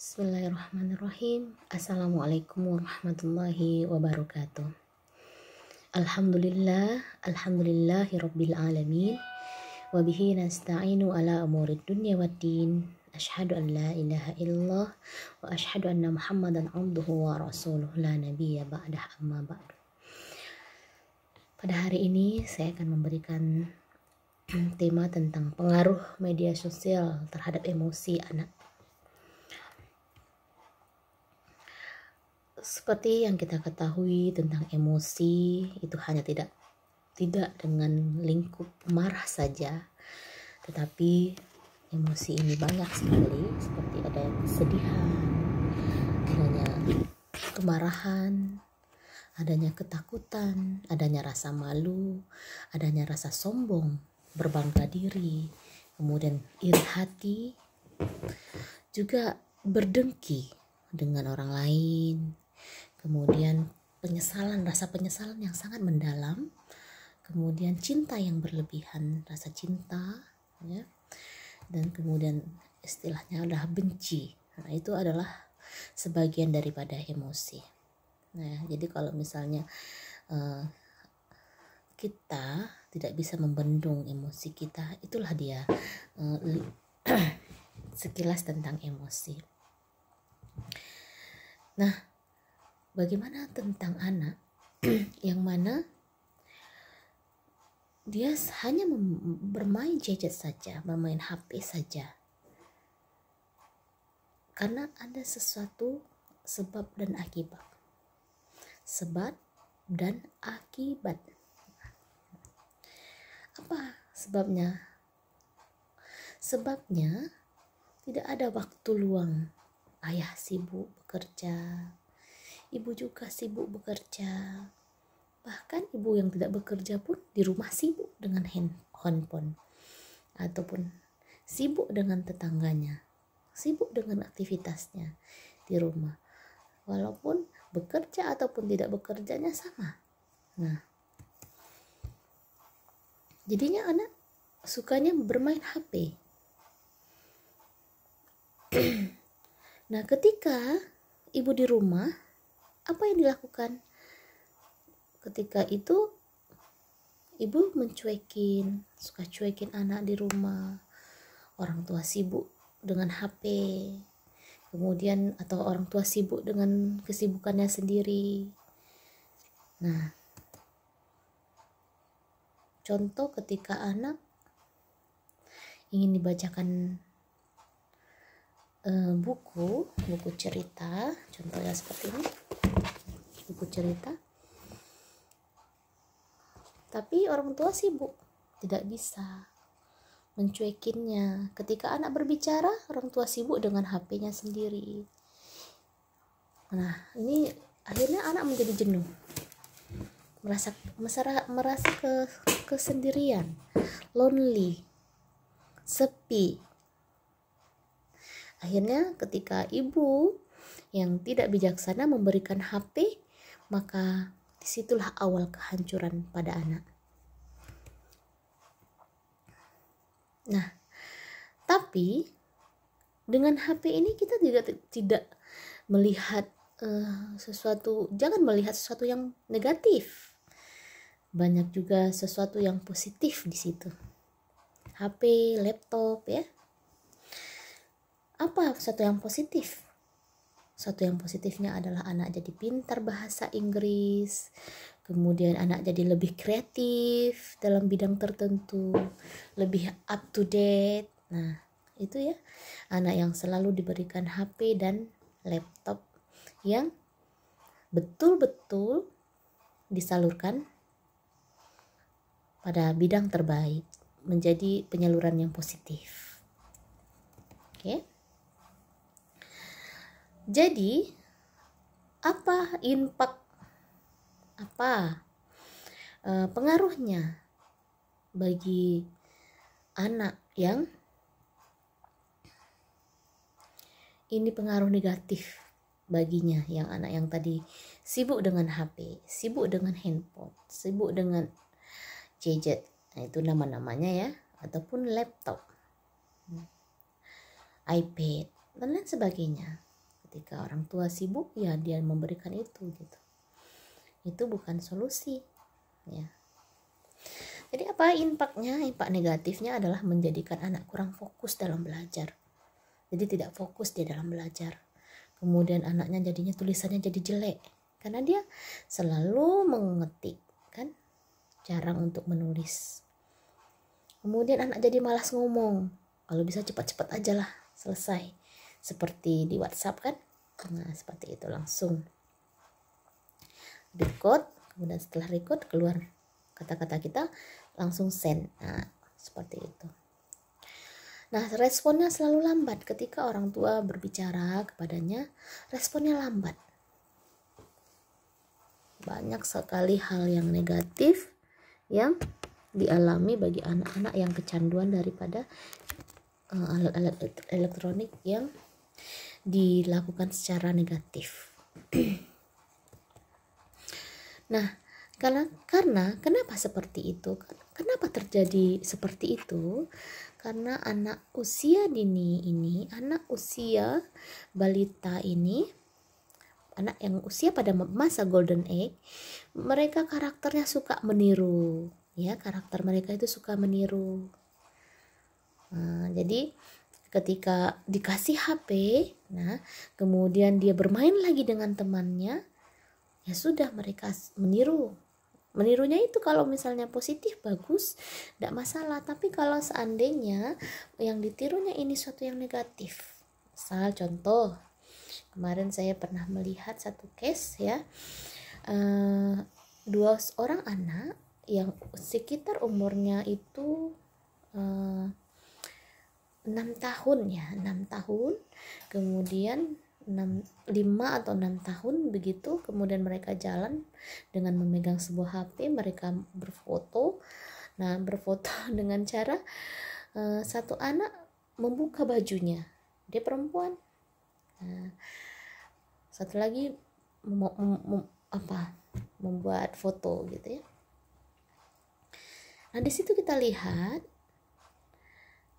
Bismillahirrahmanirrahim. Assalamualaikum warahmatullahi wabarakatuh. Alhamdulillahi rabbil alamin. Wabihi nasta'inu ala umurid dunya waddin. Ashhadu an la ilaha illallah wa ashhadu anna Muhammadan abduhu wa rasuluh la nabiyya ba'dah amma ba'du. Pada hari ini saya akan memberikan tema tentang pengaruh media sosial terhadap emosi anak. Seperti yang kita ketahui tentang emosi, itu hanya tidak dengan lingkup marah saja, tetapi emosi ini banyak sekali, seperti ada kesedihan, adanya kemarahan, adanya ketakutan, adanya rasa malu, adanya rasa sombong, berbangga diri, kemudian iri hati, juga berdengki dengan orang lain, kemudian rasa penyesalan yang sangat mendalam, kemudian cinta yang berlebihan, rasa cinta, ya, dan kemudian istilahnya adalah benci. Nah, itu adalah sebagian daripada emosi. Nah, jadi kalau misalnya kita tidak bisa membendung emosi kita, itulah dia sekilas tentang emosi. Nah, bagaimana tentang anak yang mana dia hanya bermain gadget saja, bermain HP saja, karena ada sesuatu sebab dan akibat. Sebab dan akibat. Apa sebabnya? Sebabnya tidak ada waktu luang. Ayah sibuk bekerja, ibu juga sibuk bekerja. Bahkan ibu yang tidak bekerja pun di rumah sibuk dengan handphone, ataupun sibuk dengan tetangganya, sibuk dengan aktivitasnya di rumah. Walaupun bekerja ataupun tidak bekerjanya sama. Nah, jadinya anak sukanya bermain HP. Nah, ketika ibu di rumah, apa yang dilakukan? Ketika itu ibu suka cuekin anak di rumah. Orang tua sibuk dengan HP, kemudian atau orang tua sibuk dengan kesibukannya sendiri. Nah, contoh ketika anak ingin dibacakan buku cerita, contohnya seperti ini, buku cerita, tapi orang tua sibuk, tidak bisa mencuekinnya. Ketika anak berbicara, orang tua sibuk dengan HP-nya sendiri. Nah, ini akhirnya anak menjadi jenuh, merasa kesendirian, lonely, sepi. Akhirnya ketika ibu yang tidak bijaksana memberikan HP, maka disitulah awal kehancuran pada anak. Nah, tapi dengan HP ini kita juga tidak melihat jangan melihat sesuatu yang negatif. Banyak juga sesuatu yang positif di situ. HP, laptop, ya. Apa sesuatu yang positif? Sesuatu yang positifnya adalah anak jadi pintar bahasa Inggris, kemudian anak jadi lebih kreatif dalam bidang tertentu, lebih up to date. Nah, itu ya, anak yang selalu diberikan HP dan laptop yang betul-betul disalurkan pada bidang terbaik, menjadi penyaluran yang positif. Oke. Jadi, pengaruhnya bagi anak yang ini pengaruh negatif baginya, yang anak yang tadi sibuk dengan HP, sibuk dengan handphone, sibuk dengan gadget. Nah, itu nama-namanya ya, ataupun laptop, iPad, dan lain sebagainya. Ketika orang tua sibuk, ya dia memberikan itu gitu. Itu bukan solusi, ya. Jadi apa impaknya? Impak negatifnya adalah menjadikan anak kurang fokus dalam belajar. Jadi tidak fokus dia dalam belajar. Kemudian anaknya jadinya tulisannya jadi jelek karena dia selalu mengetik, kan, jarang untuk menulis. Kemudian anak jadi malas ngomong. Kalau bisa cepat-cepat aja lah selesai. Seperti di WhatsApp kan. Nah, seperti itu langsung record, kemudian setelah record keluar kata-kata kita langsung send. Nah, seperti itu. Nah, responnya selalu lambat ketika orang tua berbicara kepadanya, responnya lambat. Banyak sekali hal yang negatif yang dialami bagi anak-anak yang kecanduan daripada alat-alat elektronik yang dilakukan secara negatif. Nah, karena kenapa seperti itu? Kenapa terjadi seperti itu? Karena anak usia dini ini, anak usia balita ini, anak yang usia pada masa golden age, mereka karakternya suka meniru, ya, karakter mereka itu suka meniru. Nah, jadi ketika dikasih HP, nah kemudian dia bermain lagi dengan temannya, ya sudah mereka meniru. Menirunya itu kalau misalnya positif bagus, tidak masalah. Tapi kalau seandainya yang ditirunya ini suatu yang negatif, misal contoh, kemarin saya pernah melihat satu case, ya, 2 orang anak yang sekitar umurnya itu 6 tahun, ya, 6 tahun, kemudian 5 atau 6 tahun begitu, kemudian mereka jalan dengan memegang sebuah HP, mereka berfoto. Nah, berfoto dengan cara satu anak membuka bajunya, dia perempuan. Nah, satu lagi membuat foto gitu, ya. Nah, di situ kita lihat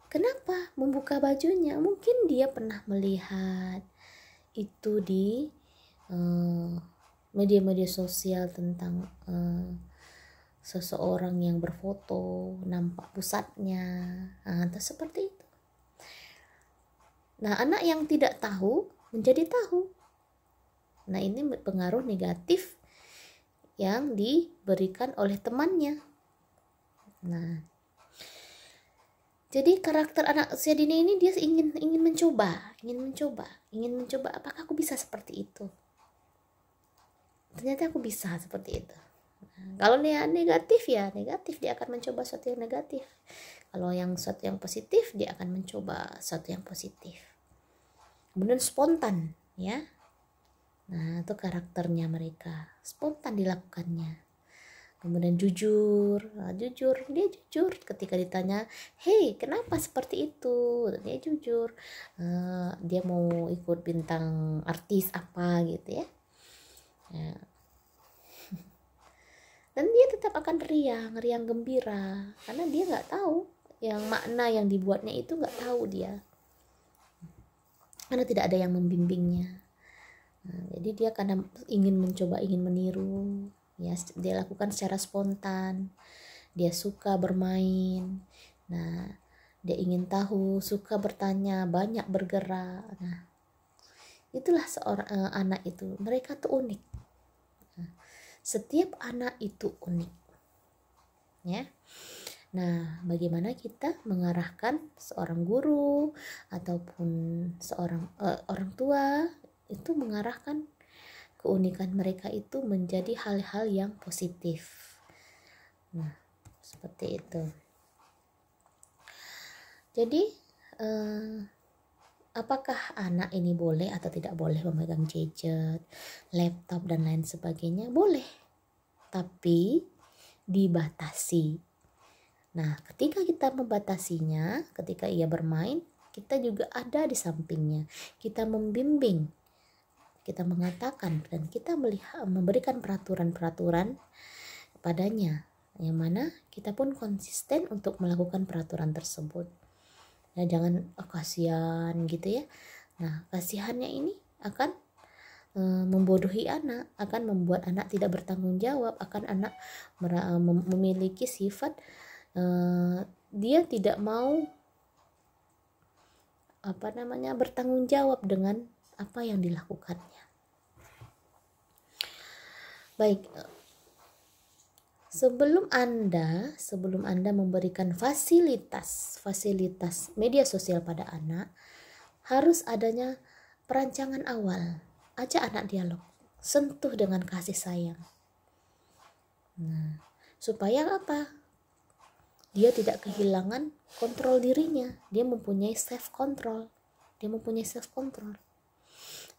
kenapa membuka bajunya. Mungkin dia pernah melihat itu di media-media sosial tentang seseorang yang berfoto, nampak pusatnya, atau seperti itu. Nah, anak yang tidak tahu menjadi tahu. Nah, ini pengaruh negatif yang diberikan oleh temannya. Nah, jadi karakter anak usia dini ini dia ingin mencoba, apakah aku bisa seperti itu? Ternyata aku bisa seperti itu. Nah, kalau dia negatif, ya negatif, dia akan mencoba sesuatu yang negatif. Kalau yang sesuatu yang positif, dia akan mencoba sesuatu yang positif. Kemudian spontan, ya. Nah, itu karakternya mereka, spontan dilakukannya. Kemudian jujur, dia jujur ketika ditanya, "Hey, kenapa seperti itu?" Dia jujur, dia mau ikut bintang artis apa gitu, ya. Dan dia tetap akan riang gembira karena dia nggak tahu yang makna yang dibuatnya itu, nggak tahu dia, karena tidak ada yang membimbingnya. Nah, jadi dia karena ingin mencoba, ingin meniru, ya, dia lakukan secara spontan. Dia suka bermain, nah dia ingin tahu, suka bertanya, banyak bergerak. Nah, itulah seorang anak itu, mereka tuh unik. Nah, setiap anak itu unik, ya. Nah, bagaimana kita mengarahkan seorang guru ataupun seorang orang tua itu mengarahkan keunikan mereka itu menjadi hal-hal yang positif. Nah, seperti itu. Jadi apakah anak ini boleh atau tidak boleh memegang gadget, laptop dan lain sebagainya? Boleh, tapi dibatasi. Nah, ketika kita membatasinya, ketika ia bermain, kita juga ada di sampingnya. Kita membimbing, kita mengatakan, dan kita memberikan peraturan-peraturan padanya, yang mana kita pun konsisten untuk melakukan peraturan tersebut. Nah, jangan kasihan gitu, ya. Nah, kasihannya ini akan membodohi anak, akan membuat anak tidak bertanggung jawab, akan anak memiliki sifat dia tidak mau bertanggung jawab dengan apa yang dilakukannya. Baik, sebelum Anda memberikan fasilitas media sosial pada anak, harus adanya perancangan awal. Ajak anak dialog, sentuh dengan kasih sayang. Nah, supaya apa? Dia tidak kehilangan kontrol dirinya. Dia mempunyai self control.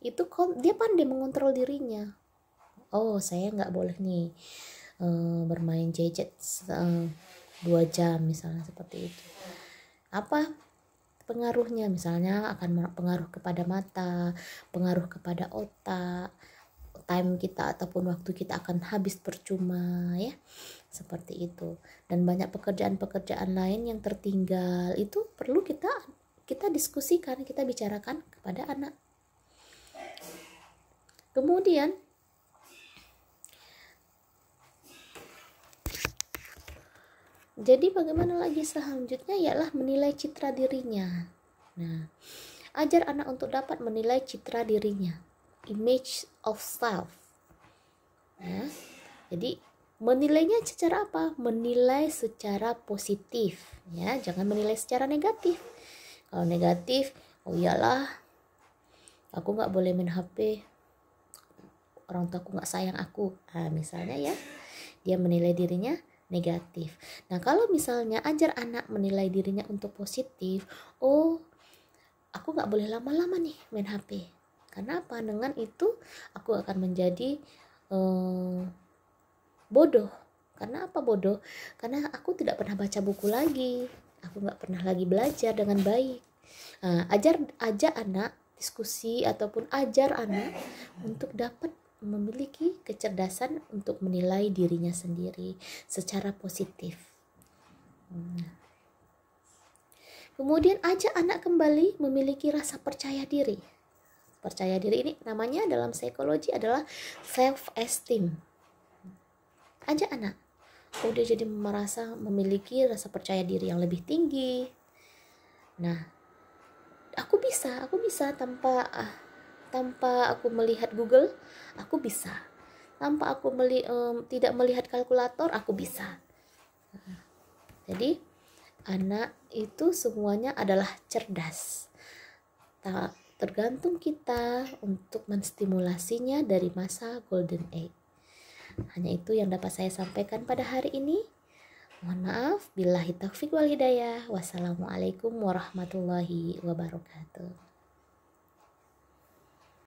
Itu dia pandai mengontrol dirinya. Oh, saya nggak boleh nih bermain gadget 2 jam misalnya, seperti itu. Apa pengaruhnya? Misalnya akan pengaruh kepada mata, pengaruh kepada otak, time kita ataupun waktu kita akan habis percuma, ya, seperti itu. Dan banyak pekerjaan-pekerjaan lain yang tertinggal itu perlu kita diskusikan, kita bicarakan kepada anak. Kemudian jadi bagaimana lagi selanjutnya, ialah menilai citra dirinya. Nah, ajar anak untuk dapat menilai citra dirinya, image of self. Ya, jadi menilainya secara apa? Menilai secara positif, ya, jangan menilai secara negatif. Kalau negatif, oh iyalah, aku nggak boleh main HP, orang tuaku nggak sayang aku. Nah, misalnya ya, dia menilai dirinya negatif. Nah, kalau misalnya ajar anak menilai dirinya untuk positif, oh, aku nggak boleh lama-lama nih main HP. Karena apa? Dengan itu aku akan menjadi bodoh. Karena apa bodoh? Karena aku tidak pernah baca buku lagi. Aku nggak pernah lagi belajar dengan baik. Nah, ajak anak diskusi ataupun ajar anak untuk dapat memiliki kecerdasan untuk menilai dirinya sendiri secara positif. Kemudian ajak anak kembali memiliki rasa percaya diri. Percaya diri ini namanya dalam psikologi adalah self esteem. Ajak anak, oh dia jadi merasa memiliki rasa percaya diri yang lebih tinggi. Nah, aku bisa tanpa aku melihat Google, aku bisa. Tanpa aku tidak melihat kalkulator, aku bisa. Jadi anak itu semuanya adalah cerdas. Tergantung kita untuk menstimulasinya dari masa golden age. Hanya itu yang dapat saya sampaikan pada hari ini. Mohon maaf, billahi taufik wal hidayah. Wassalamualaikum warahmatullahi wabarakatuh.